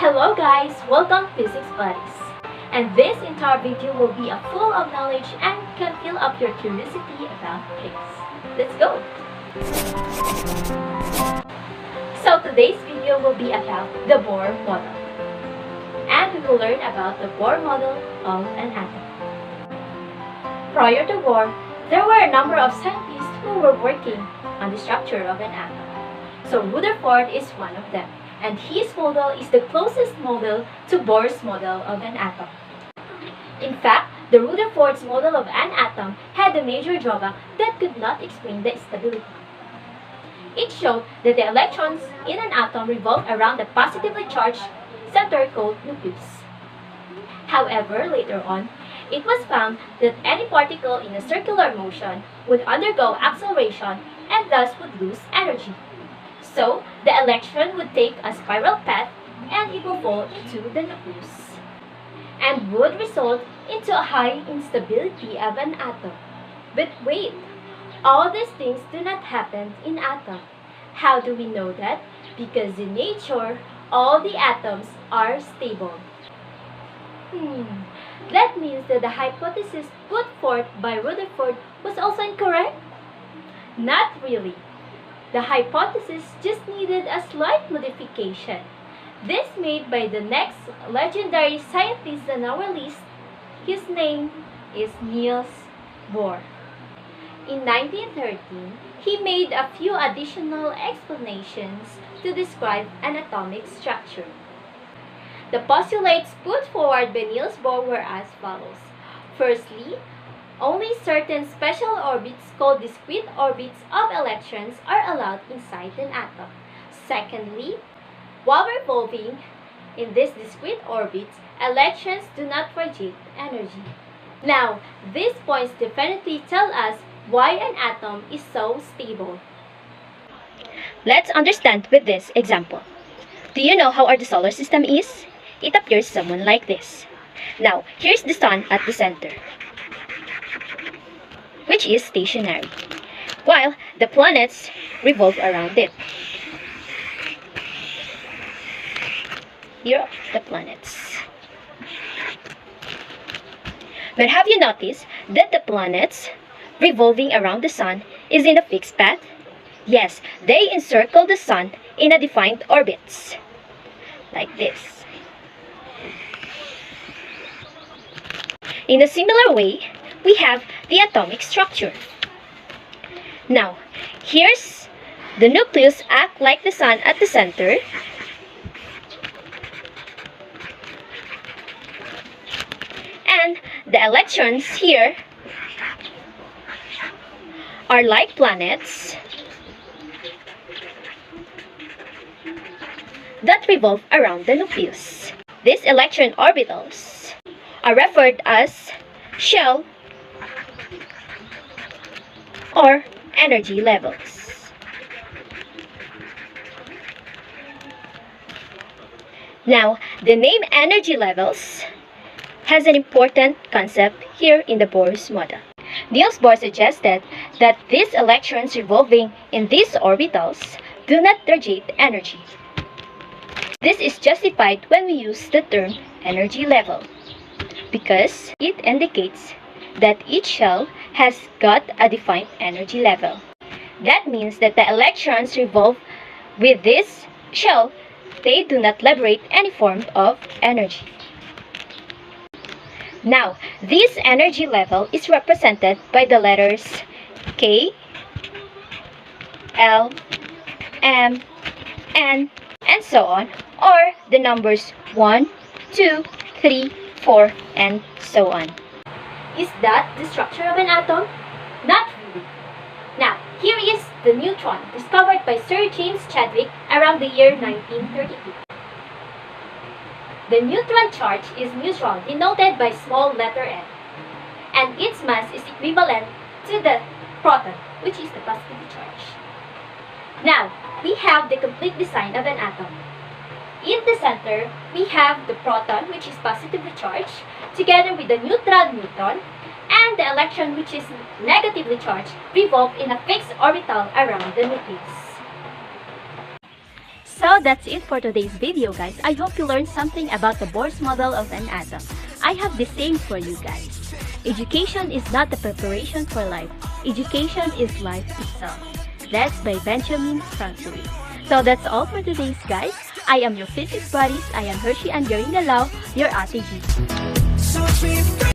Hello guys, welcome Physics Buddies. And this entire video will be full of knowledge and can fill up your curiosity about things. Let's go! So today's video will be about the Bohr model. And we will learn about the Bohr model of an atom. Prior to Bohr, there were a number of scientists who were working on the structure of an atom. So Rutherford is one of them, and his model is the closest model to Bohr's model of an atom. In fact, the Rutherford's model of an atom had a major drawback that could not explain the stability. It showed that the electrons in an atom revolve around the positively charged center called nucleus. However, later on, it was found that any particle in a circular motion would undergo acceleration and thus would lose energy. So, the electron would take a spiral path and it will fall into the nucleus and would result into a high instability of an atom. But wait, all these things do not happen in atoms. How do we know that? Because in nature, all the atoms are stable. That means that the hypothesis put forth by Rutherford was also incorrect? Not really. The hypothesis just needed a slight modification. This made by the next legendary scientist on our list. His name is Niels Bohr. In 1913, he made a few additional explanations to describe an atomic structure. The postulates put forward by Niels Bohr were as follows. Firstly, only certain special orbits called discrete orbits of electrons are allowed inside an atom. Secondly, while revolving in these discrete orbits, electrons do not radiate energy. Now, these points definitely tell us why an atom is so stable. Let's understand with this example. Do you know how our solar system is? It appears somewhat like this. Now, here's the sun at the center, which is stationary, while the planets revolve around it. Here are the planets. But have you noticed that the planets revolving around the sun is in a fixed path? Yes, they encircle the sun in a defined orbits, like this. In a similar way, we have the atomic structure. Now, here's the nucleus act like the sun at the center. And the electrons here are like planets that revolve around the nucleus. These electron orbitals are referred as shell or energy levels. Now, the name energy levels has an important concept here in the Bohr's model. Niels Bohr suggested that these electrons revolving in these orbitals do not radiate energy. This is justified when we use the term energy level, because it indicates that each shell has got a defined energy level. That means that the electrons revolve with this shell, they do not liberate any form of energy. Now, this energy level is represented by the letters K, L, M, N, and so on, or the numbers 1, 2, 3, 4, and so on. Is that the structure of an atom? Not really. Now, here is the neutron discovered by Sir James Chadwick around the year 1932. The neutron charge is neutral, denoted by small letter n, and its mass is equivalent to the proton, which is the positively charged. Now, we have the complete design of an atom. In the center, we have the proton, which is positively charged, together with the neutral neutron, and the electron, which is negatively charged, revolve in a fixed orbital around the nucleus. So that's it for today's video, guys. I hope you learned something about the Bohr's model of an atom. I have the same for you guys. Education is not the preparation for life. Education is life itself. That's by Benjamin Franklin. So that's all for today's, guys. I am your physics buddies. I am Hershey and Garingalao, your Ate G.